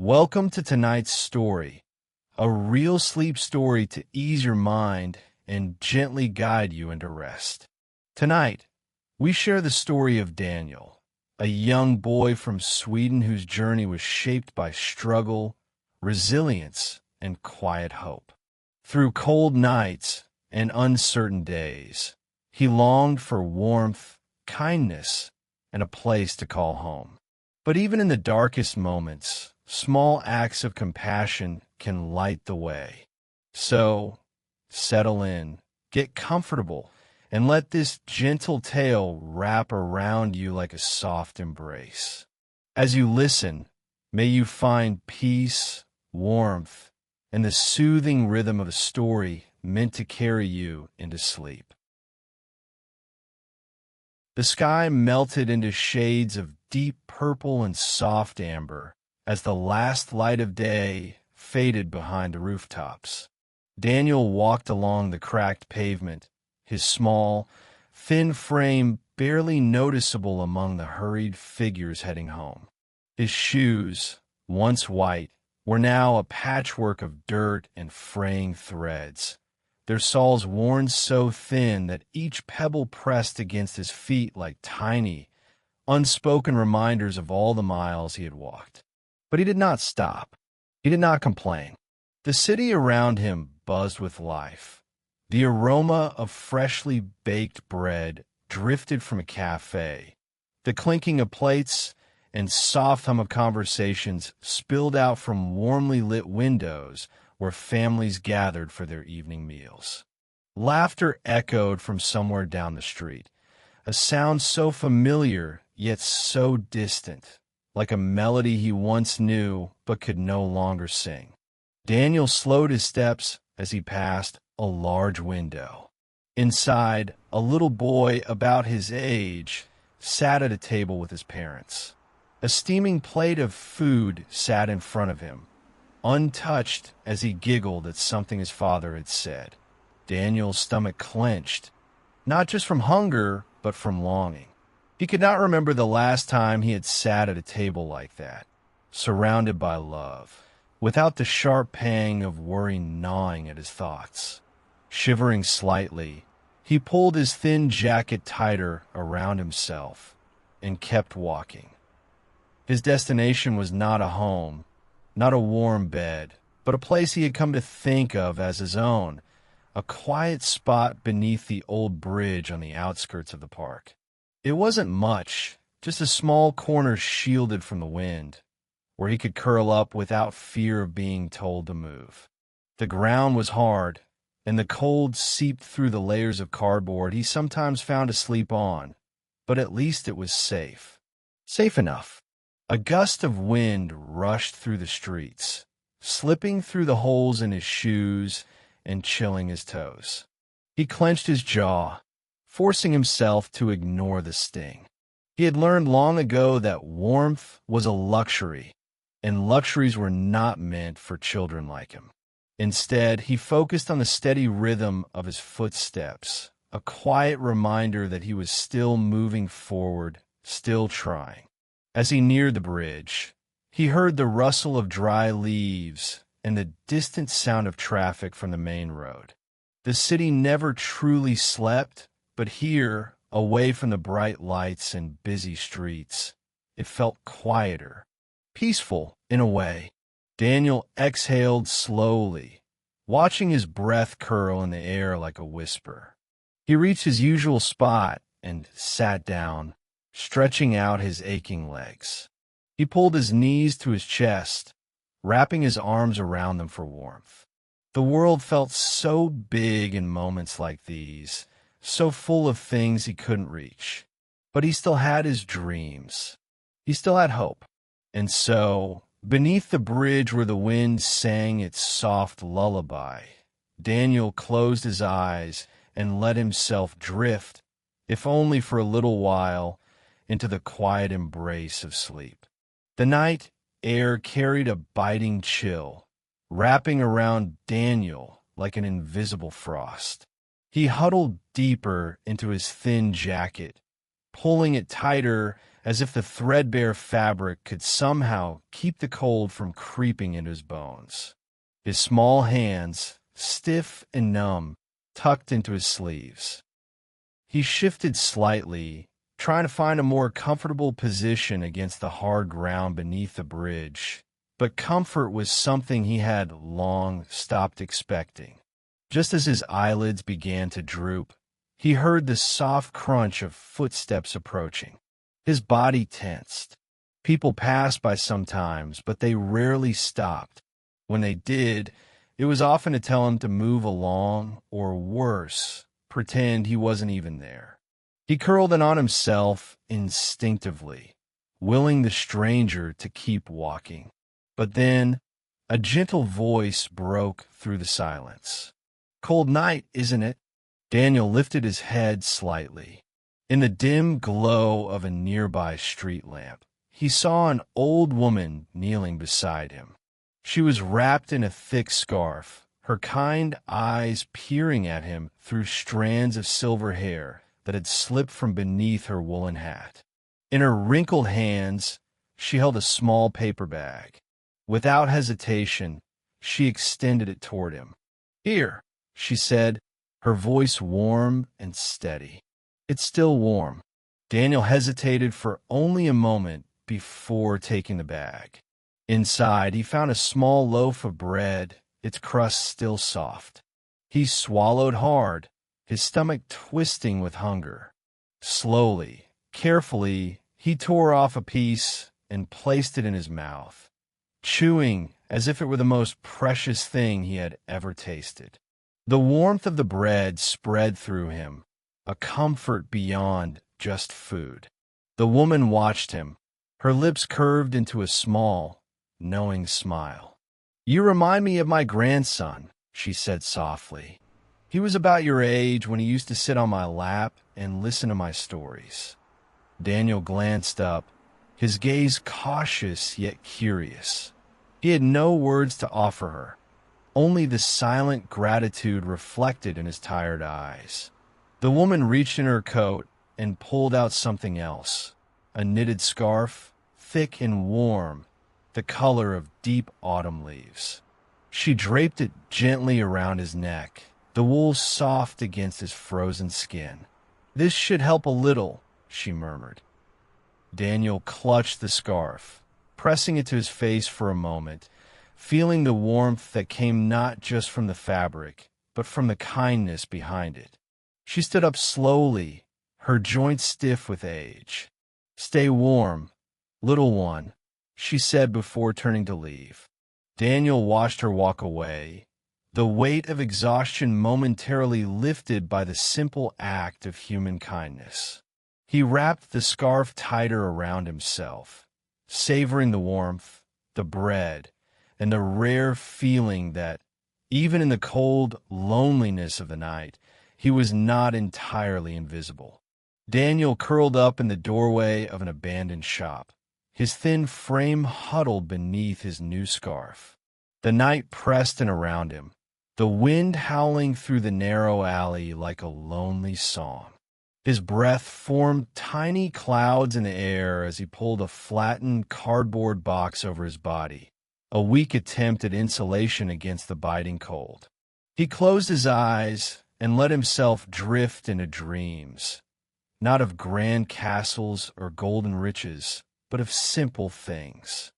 Welcome to tonight's story, a real sleep story to ease your mind and gently guide you into rest. Tonight, we share the story of Daniel, a young boy from Sweden whose journey was shaped by struggle, resilience, and quiet hope. Through cold nights and uncertain days, he longed for warmth, kindness, and a place to call home. But even in the darkest moments, small acts of compassion can light the way. So, settle in, get comfortable, and let this gentle tale wrap around you like a soft embrace. As you listen, may you find peace, warmth, and the soothing rhythm of a story meant to carry you into sleep. The sky melted into shades of deep purple and soft amber as the last light of day faded behind the rooftops. Daniel walked along the cracked pavement, his small, thin frame barely noticeable among the hurried figures heading home. His shoes, once white, were now a patchwork of dirt and fraying threads, their soles worn so thin that each pebble pressed against his feet like tiny, unspoken reminders of all the miles he had walked. But he did not stop. He did not complain. The city around him buzzed with life. The aroma of freshly baked bread drifted from a cafe. The clinking of plates and soft hum of conversations spilled out from warmly lit windows where families gathered for their evening meals. Laughter echoed from somewhere down the street, a sound so familiar yet so distant, like a melody he once knew but could no longer sing. Daniel slowed his steps as he passed a large window. Inside, a little boy about his age sat at a table with his parents. A steaming plate of food sat in front of him, untouched as he giggled at something his father had said. Daniel's stomach clenched, not just from hunger, but from longing. He could not remember the last time he had sat at a table like that, surrounded by love, without the sharp pang of worry gnawing at his thoughts. Shivering slightly, he pulled his thin jacket tighter around himself and kept walking. His destination was not a home, not a warm bed, but a place he had come to think of as his own, a quiet spot beneath the old bridge on the outskirts of the park. It wasn't much, just a small corner shielded from the wind, where he could curl up without fear of being told to move. The ground was hard, and the cold seeped through the layers of cardboard he sometimes found to sleep on, but at least it was safe. Safe enough. A gust of wind rushed through the streets, slipping through the holes in his shoes and chilling his toes. He clenched his jaw, forcing himself to ignore the sting. He had learned long ago that warmth was a luxury, and luxuries were not meant for children like him. Instead, he focused on the steady rhythm of his footsteps, a quiet reminder that he was still moving forward, still trying. As he neared the bridge, he heard the rustle of dry leaves and the distant sound of traffic from the main road. The city never truly slept, but here, away from the bright lights and busy streets, it felt quieter, peaceful in a way. Daniel exhaled slowly, watching his breath curl in the air like a whisper. He reached his usual spot and sat down, stretching out his aching legs. He pulled his knees to his chest, wrapping his arms around them for warmth. The world felt so big in moments like these, so full of things he couldn't reach. But he still had his dreams. He still had hope. And so, beneath the bridge where the wind sang its soft lullaby, Daniel closed his eyes and let himself drift, if only for a little while, into the quiet embrace of sleep. The night air carried a biting chill, wrapping around Daniel like an invisible frost. He huddled deeper into his thin jacket, pulling it tighter as if the threadbare fabric could somehow keep the cold from creeping into his bones. His small hands, stiff and numb, tucked into his sleeves. He shifted slightly, trying to find a more comfortable position against the hard ground beneath the bridge, but comfort was something he had long stopped expecting. Just as his eyelids began to droop, he heard the soft crunch of footsteps approaching. His body tensed. People passed by sometimes, but they rarely stopped. When they did, it was often to tell him to move along, or worse, pretend he wasn't even there. He curled in on himself instinctively, willing the stranger to keep walking. But then, a gentle voice broke through the silence. "Cold night, isn't it?" Daniel lifted his head slightly. In the dim glow of a nearby street lamp, he saw an old woman kneeling beside him. She was wrapped in a thick scarf, her kind eyes peering at him through strands of silver hair that had slipped from beneath her woolen hat. In her wrinkled hands, she held a small paper bag. Without hesitation, she extended it toward him. "Here," she said, her voice warm and steady. "It's still warm." Daniel hesitated for only a moment before taking the bag. Inside, he found a small loaf of bread, its crust still soft. He swallowed hard, his stomach twisting with hunger. Slowly, carefully, he tore off a piece and placed it in his mouth, chewing as if it were the most precious thing he had ever tasted. The warmth of the bread spread through him, a comfort beyond just food. The woman watched him, her lips curved into a small, knowing smile. "You remind me of my grandson," she said softly. "He was about your age when he used to sit on my lap and listen to my stories." Daniel glanced up, his gaze cautious yet curious. He had no words to offer her, only the silent gratitude reflected in his tired eyes. The woman reached in her coat and pulled out something else, a knitted scarf, thick and warm, the color of deep autumn leaves. She draped it gently around his neck, the wool soft against his frozen skin. "This should help a little," she murmured. Daniel clutched the scarf, pressing it to his face for a moment, feeling the warmth that came not just from the fabric, but from the kindness behind it. She stood up slowly, her joints stiff with age. "Stay warm, little one," she said before turning to leave. Daniel watched her walk away, the weight of exhaustion momentarily lifted by the simple act of human kindness. He wrapped the scarf tighter around himself, savoring the warmth, the bread, and the rare feeling that, even in the cold loneliness of the night, he was not entirely invisible. Daniel curled up in the doorway of an abandoned shop, his thin frame huddled beneath his new scarf. The night pressed in around him, the wind howling through the narrow alley like a lonely song. His breath formed tiny clouds in the air as he pulled a flattened cardboard box over his body, a weak attempt at insulation against the biting cold. He closed his eyes and let himself drift into dreams, not of grand castles or golden riches, but of simple things.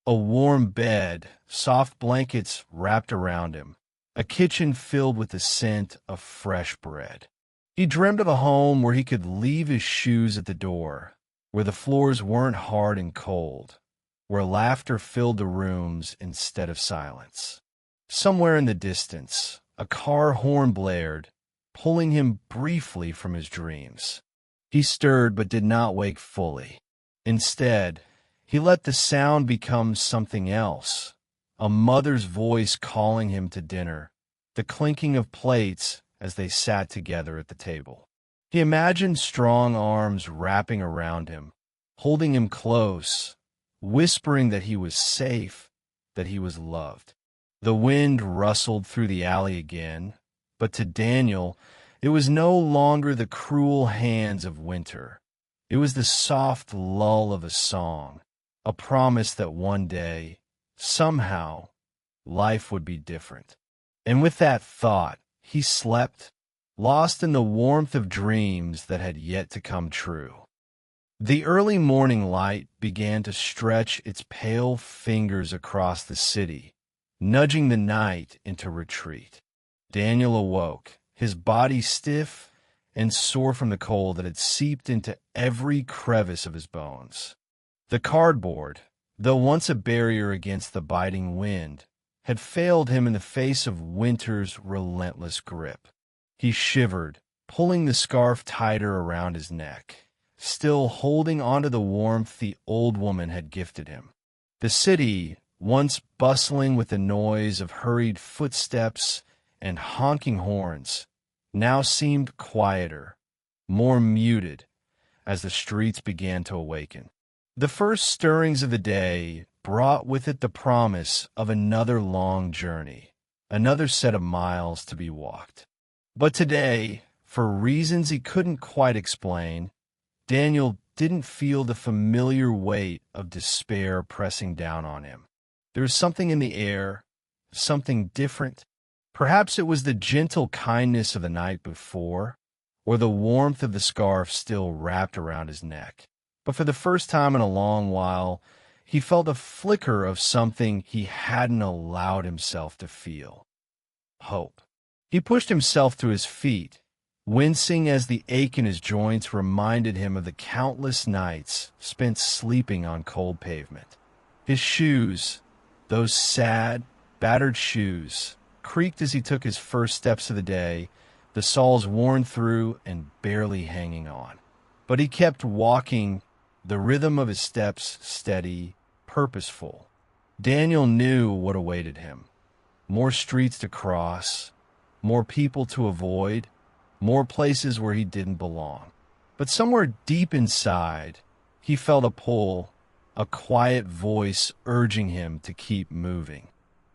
A warm bed, soft blankets wrapped around him, a kitchen filled with the scent of fresh bread. He dreamed of a home where he could leave his shoes at the door, where the floors weren't hard and cold, where laughter filled the rooms instead of silence. Somewhere in the distance, a car horn blared, pulling him briefly from his dreams. He stirred but did not wake fully. Instead, he let the sound become something else, a mother's voice calling him to dinner, the clinking of plates as they sat together at the table. He imagined strong arms wrapping around him, holding him close, whispering that he was safe, that he was loved. The wind rustled through the alley again, but to Daniel, it was no longer the cruel hands of winter. It was the soft lull of a song, a promise that one day, somehow, life would be different. And with that thought, he slept, lost in the warmth of dreams that had yet to come true. The early morning light began to stretch its pale fingers across the city, nudging the night into retreat. Daniel awoke, his body stiff and sore from the cold that had seeped into every crevice of his bones. The cardboard, though once a barrier against the biting wind, had failed him in the face of winter's relentless grip. He shivered, pulling the scarf tighter around his neck, still holding onto the warmth the old woman had gifted him. The city, once bustling with the noise of hurried footsteps and honking horns, now seemed quieter, more muted, as the streets began to awaken. The first stirrings of the day brought with it the promise of another long journey, another set of miles to be walked. But today, for reasons he couldn't quite explain, Daniel didn't feel the familiar weight of despair pressing down on him. There was something in the air, something different. Perhaps it was the gentle kindness of the night before, or the warmth of the scarf still wrapped around his neck. But for the first time in a long while, he felt a flicker of something he hadn't allowed himself to feel. Hope. He pushed himself to his feet, wincing as the ache in his joints reminded him of the countless nights spent sleeping on cold pavement. His shoes, those sad, battered shoes, creaked as he took his first steps of the day, the soles worn through and barely hanging on. But he kept walking, the rhythm of his steps steady, purposeful. Daniel knew what awaited him. More streets to cross, more people to avoid, more places where he didn't belong. But somewhere deep inside, he felt a pull, a quiet voice urging him to keep moving.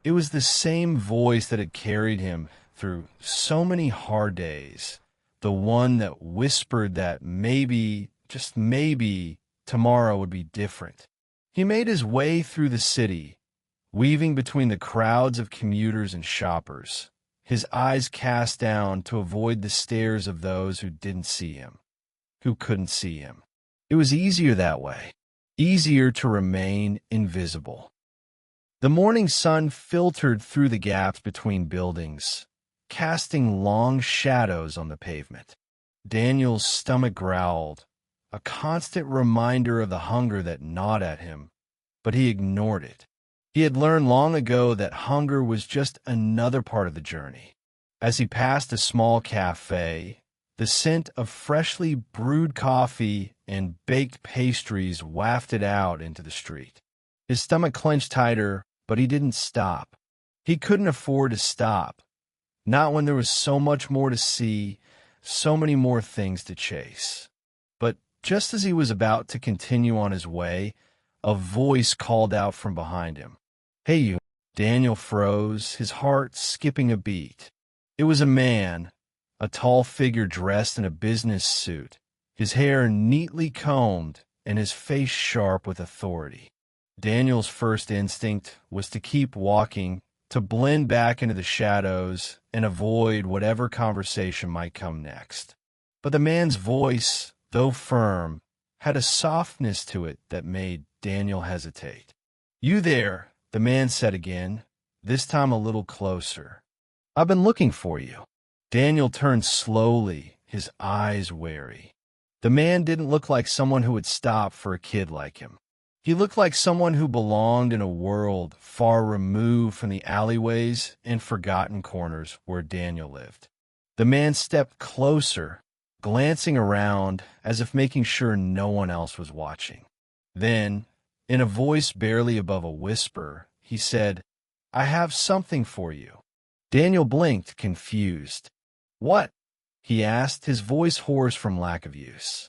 It was the same voice that had carried him through so many hard days, the one that whispered that maybe, just maybe, tomorrow would be different. He made his way through the city, weaving between the crowds of commuters and shoppers, his eyes cast down to avoid the stares of those who didn't see him, who couldn't see him. It was easier that way, easier to remain invisible. The morning sun filtered through the gaps between buildings, casting long shadows on the pavement. Daniel's stomach growled, a constant reminder of the hunger that gnawed at him, but he ignored it. He had learned long ago that hunger was just another part of the journey. As he passed a small cafe, the scent of freshly brewed coffee and baked pastries wafted out into the street. His stomach clenched tighter, but he didn't stop. He couldn't afford to stop, not when there was so much more to see, so many more things to chase. But just as he was about to continue on his way, a voice called out from behind him. "Hey, you." Daniel froze, his heart skipping a beat. It was a man, a tall figure dressed in a business suit, his hair neatly combed and his face sharp with authority. Daniel's first instinct was to keep walking, to blend back into the shadows and avoid whatever conversation might come next. But the man's voice, though firm, had a softness to it that made Daniel hesitate. "You there," the man said again, this time a little closer. "I've been looking for you." Daniel turned slowly, his eyes wary. The man didn't look like someone who would stop for a kid like him. He looked like someone who belonged in a world far removed from the alleyways and forgotten corners where Daniel lived. The man stepped closer, glancing around as if making sure no one else was watching. Then, in a voice barely above a whisper, he said, "I have something for you." Daniel blinked, confused. "What?" he asked, his voice hoarse from lack of use.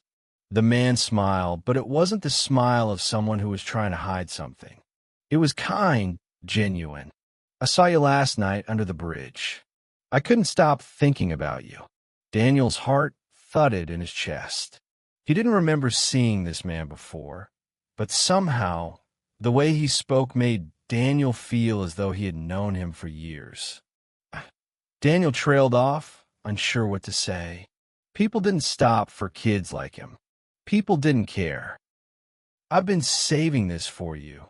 The man smiled, but it wasn't the smile of someone who was trying to hide something. It was kind, genuine. "I saw you last night under the bridge. I couldn't stop thinking about you." Daniel's heart thudded in his chest. He didn't remember seeing this man before, but somehow the way he spoke made Daniel feel as though he had known him for years. Daniel trailed off, unsure what to say. People didn't stop for kids like him. People didn't care. "I've been saving this for you,"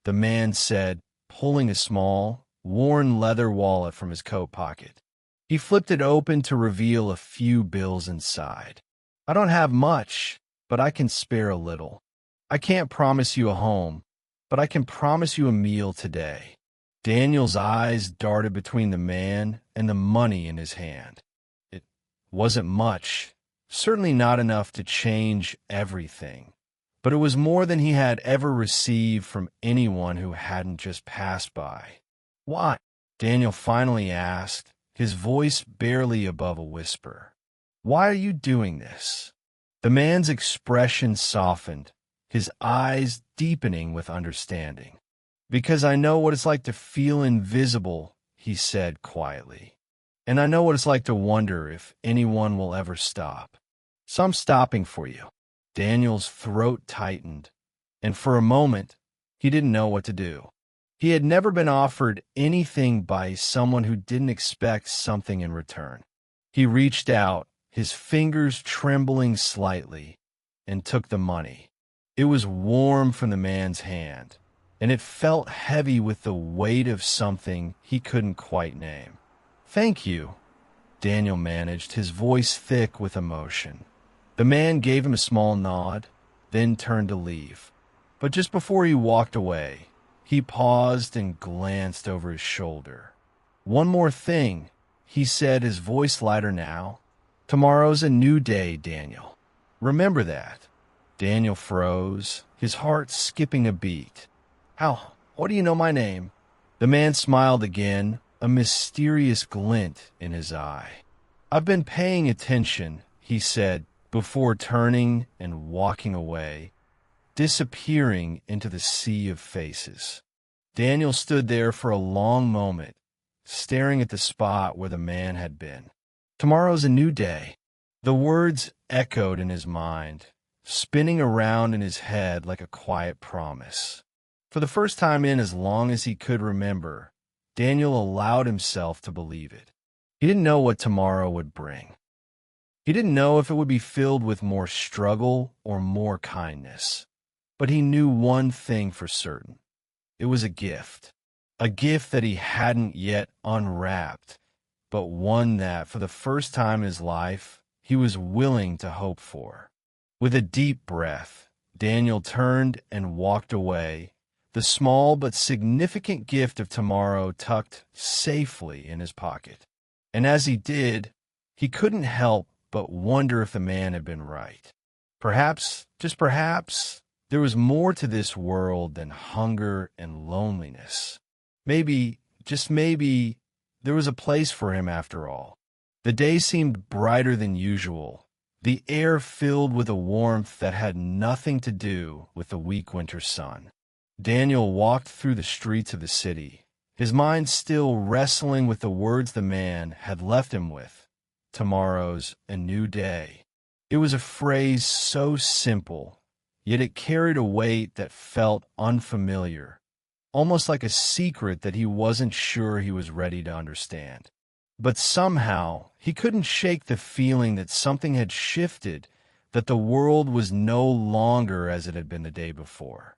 the man said, pulling a small, worn leather wallet from his coat pocket. He flipped it open to reveal a few bills inside. "I don't have much, but I can spare a little. I can't promise you a home, but I can promise you a meal today." Daniel's eyes darted between the man and the money in his hand. It wasn't much, certainly not enough to change everything, but it was more than he had ever received from anyone who hadn't just passed by. "Why?" Daniel finally asked, his voice barely above a whisper. "Why are you doing this?" The man's expression softened, his eyes deepening with understanding. "Because I know what it's like to feel invisible," he said quietly. "And I know what it's like to wonder if anyone will ever stop. So I'm stopping for you." Daniel's throat tightened, and for a moment, he didn't know what to do. He had never been offered anything by someone who didn't expect something in return. He reached out, his fingers trembling slightly, and took the money. It was warm from the man's hand, and it felt heavy with the weight of something he couldn't quite name. "Thank you," Daniel managed, his voice thick with emotion. The man gave him a small nod, then turned to leave. But just before he walked away, he paused and glanced over his shoulder. "One more thing," he said, his voice lighter now. "Tomorrow's a new day, Daniel. Remember that." Daniel froze, his heart skipping a beat. "How do you know my name?" The man smiled again, a mysterious glint in his eye. "I've been paying attention," he said, before turning and walking away, disappearing into the sea of faces. Daniel stood there for a long moment, staring at the spot where the man had been. "Tomorrow's a new day." The words echoed in his mind, spinning around in his head like a quiet promise. For the first time in as long as he could remember, Daniel allowed himself to believe it. He didn't know what tomorrow would bring. He didn't know if it would be filled with more struggle or more kindness. But he knew one thing for certain. It was a gift that he hadn't yet unwrapped, but one that, for the first time in his life, he was willing to hope for. With a deep breath, Daniel turned and walked away, the small but significant gift of tomorrow tucked safely in his pocket. And as he did, he couldn't help but wonder if the man had been right. Perhaps, just perhaps, there was more to this world than hunger and loneliness. Maybe, just maybe, there was a place for him after all. The day seemed brighter than usual, the air filled with a warmth that had nothing to do with the weak winter sun. Daniel walked through the streets of the city, his mind still wrestling with the words the man had left him with. Tomorrow's a new day. It was a phrase so simple, yet it carried a weight that felt unfamiliar, almost like a secret that he wasn't sure he was ready to understand. But somehow, he couldn't shake the feeling that something had shifted, that the world was no longer as it had been the day before.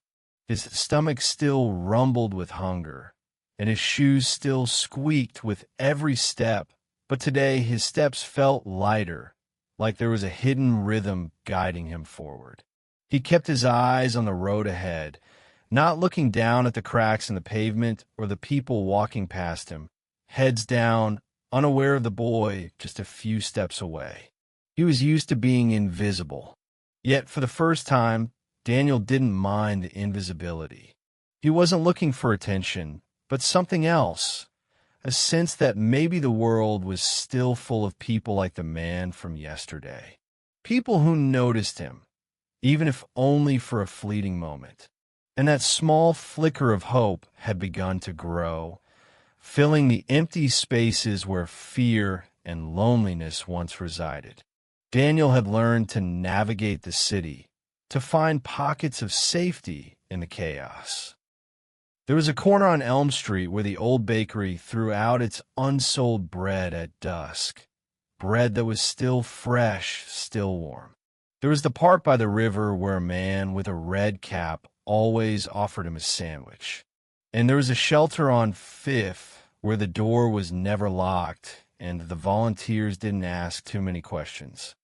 His stomach still rumbled with hunger, and his shoes still squeaked with every step, but today his steps felt lighter, like there was a hidden rhythm guiding him forward. He kept his eyes on the road ahead, not looking down at the cracks in the pavement or the people walking past him, heads down, unaware of the boy just a few steps away. He was used to being invisible. Yet for the first time, Daniel didn't mind the invisibility. He wasn't looking for attention, but something else, a sense that maybe the world was still full of people like the man from yesterday. People who noticed him, even if only for a fleeting moment. And that small flicker of hope had begun to grow, filling the empty spaces where fear and loneliness once resided. Daniel had learned to navigate the city, to find pockets of safety in the chaos. There was a corner on Elm Street where the old bakery threw out its unsold bread at dusk, bread that was still fresh, still warm. There was the park by the river where a man with a red cap always offered him a sandwich. And there was a shelter on Fifth where the door was never locked and the volunteers didn't ask too many questions.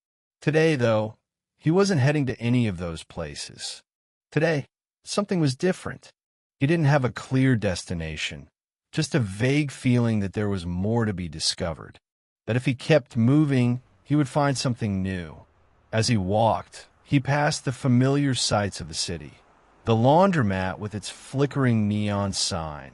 Today, though, he wasn't heading to any of those places. Today, something was different. He didn't have a clear destination, just a vague feeling that there was more to be discovered, that if he kept moving, he would find something new. As he walked, he passed the familiar sights of the city. The laundromat with its flickering neon sign,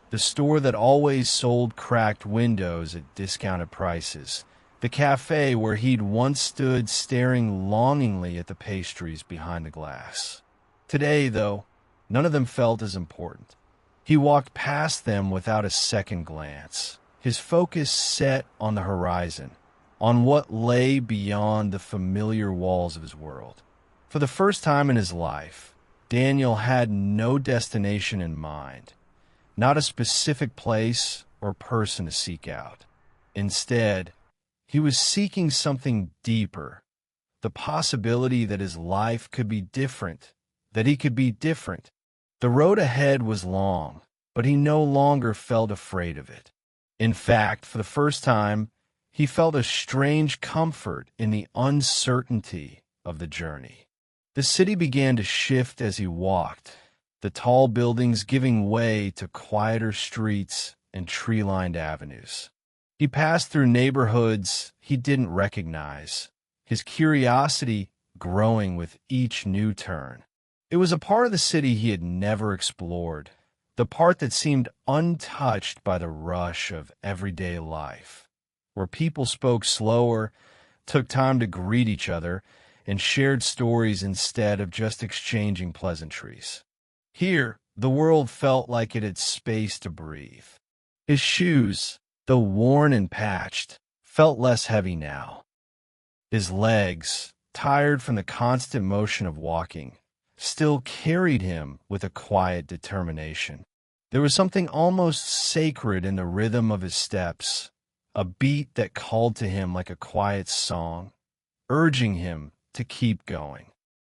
the store that always sold cracked windows at discounted prices, the cafe where he'd once stood staring longingly at the pastries behind the glass. Today, though, none of them felt as important. He walked past them without a second glance, his focus set on the horizon, on what lay beyond the familiar walls of his world. For the first time in his life, Daniel had no destination in mind, not a specific place or person to seek out. Instead, he was seeking something deeper, the possibility that his life could be different, that he could be different. The road ahead was long, but he no longer felt afraid of it. In fact, for the first time, he felt a strange comfort in the uncertainty of the journey. The city began to shift as he walked, the tall buildings giving way to quieter streets and tree-lined avenues. He passed through neighborhoods he didn't recognize, his curiosity growing with each new turn. It was a part of the city he had never explored, the part that seemed untouched by the rush of everyday life, where people spoke slower, took time to greet each other, and shared stories instead of just exchanging pleasantries. Here, the world felt like it had space to breathe. His shoes, though worn and patched, felt less heavy now. His legs, tired from the constant motion of walking, still carried him with a quiet determination. There was something almost sacred in the rhythm of his steps, a beat that called to him like a quiet song, urging him to keep going.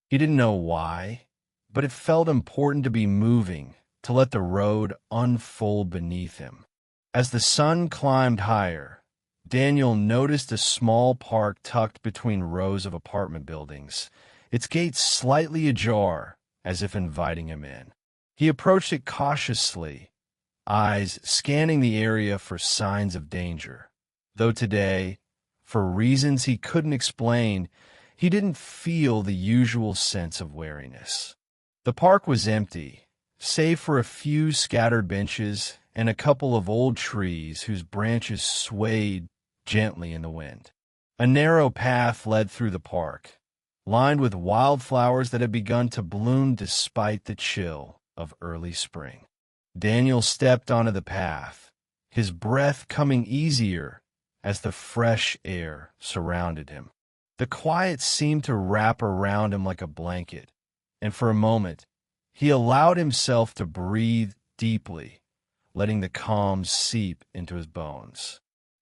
He didn't know why, but it felt important to be moving, to let the road unfold beneath him. As the sun climbed higher, Daniel noticed a small park tucked between rows of apartment buildings, its gates slightly ajar, as if inviting him in. He approached it cautiously, eyes scanning the area for signs of danger. Though today, for reasons he couldn't explain, he didn't feel the usual sense of wariness. The park was empty, save for a few scattered benches and a couple of old trees whose branches swayed gently in the wind. A narrow path led through the park, lined with wildflowers that had begun to bloom despite the chill of early spring. Daniel stepped onto the path, his breath coming easier as the fresh air surrounded him. The quiet seemed to wrap around him like a blanket, and for a moment, he allowed himself to breathe deeply, letting the calm seep into his bones.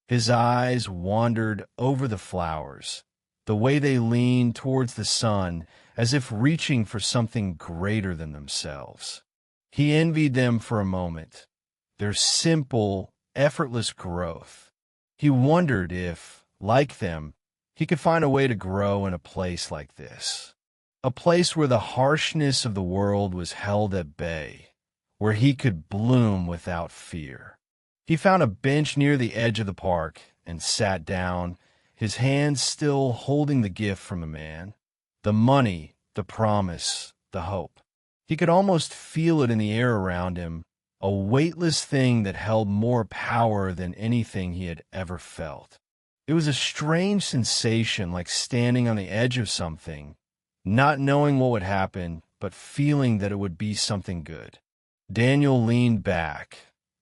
His eyes wandered over the flowers, the way they leaned towards the sun as if reaching for something greater than themselves. He envied them for a moment, their simple, effortless growth. He wondered if, like them, he could find a way to grow in a place like this. A place where the harshness of the world was held at bay, where he could bloom without fear. He found a bench near the edge of the park and sat down, his hands still holding the gift from the man, the money, the promise, the hope. He could almost feel it in the air around him, a weightless thing that held more power than anything he had ever felt. It was a strange sensation, like standing on the edge of something, not knowing what would happen, but feeling that it would be something good. Daniel leaned back,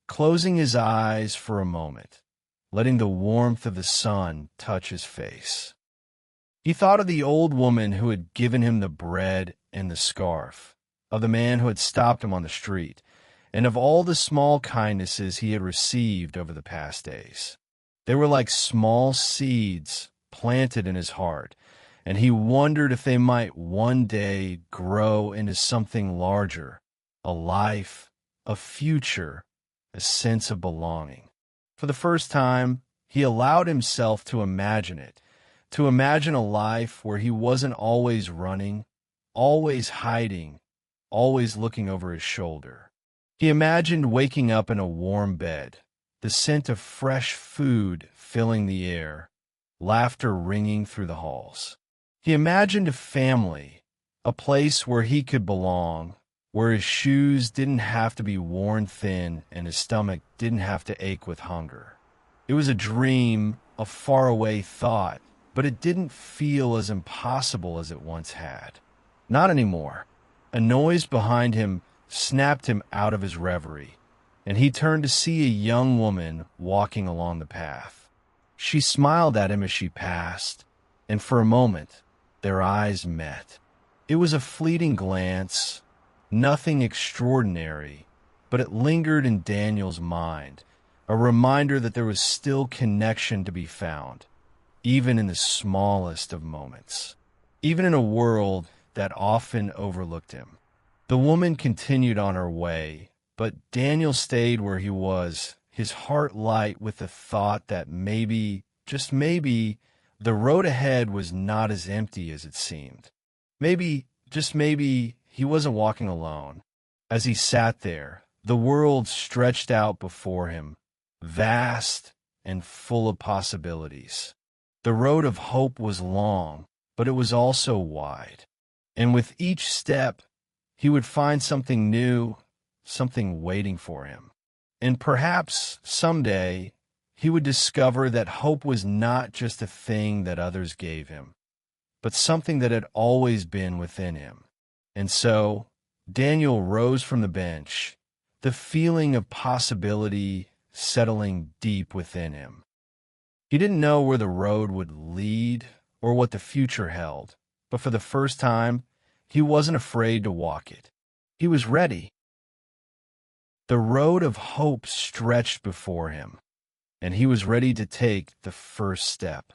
closing his eyes for a moment, letting the warmth of the sun touch his face. He thought of the old woman who had given him the bread and the scarf, of the man who had stopped him on the street, and of all the small kindnesses he had received over the past days. They were like small seeds planted in his heart, and he wondered if they might one day grow into something larger, a life, a future, a sense of belonging. For the first time, he allowed himself to imagine it, to imagine a life where he wasn't always running, always hiding, always looking over his shoulder. He imagined waking up in a warm bed, the scent of fresh food filling the air, laughter ringing through the halls. He imagined a family, a place where he could belong, where his shoes didn't have to be worn thin and his stomach didn't have to ache with hunger. It was a dream, a faraway thought, but it didn't feel as impossible as it once had. Not anymore. A noise behind him snapped him out of his reverie, and he turned to see a young woman walking along the path. She smiled at him as she passed, and for a moment, their eyes met. It was a fleeting glance, nothing extraordinary, but it lingered in Daniel's mind, a reminder that there was still connection to be found, even in the smallest of moments, even in a world that often overlooked him. The woman continued on her way, but Daniel stayed where he was, his heart light with the thought that maybe, just maybe, the road ahead was not as empty as it seemed. Maybe, just maybe, he wasn't walking alone. As he sat there, the world stretched out before him, vast and full of possibilities. The road of hope was long, but it was also wide. And with each step, he would find something new, something waiting for him. And perhaps someday he would discover that hope was not just a thing that others gave him, but something that had always been within him. And so Daniel rose from the bench, the feeling of possibility settling deep within him. He didn't know where the road would lead or what the future held, but for the first time, he wasn't afraid to walk it. He was ready. The road of hope stretched before him, and he was ready to take the first step.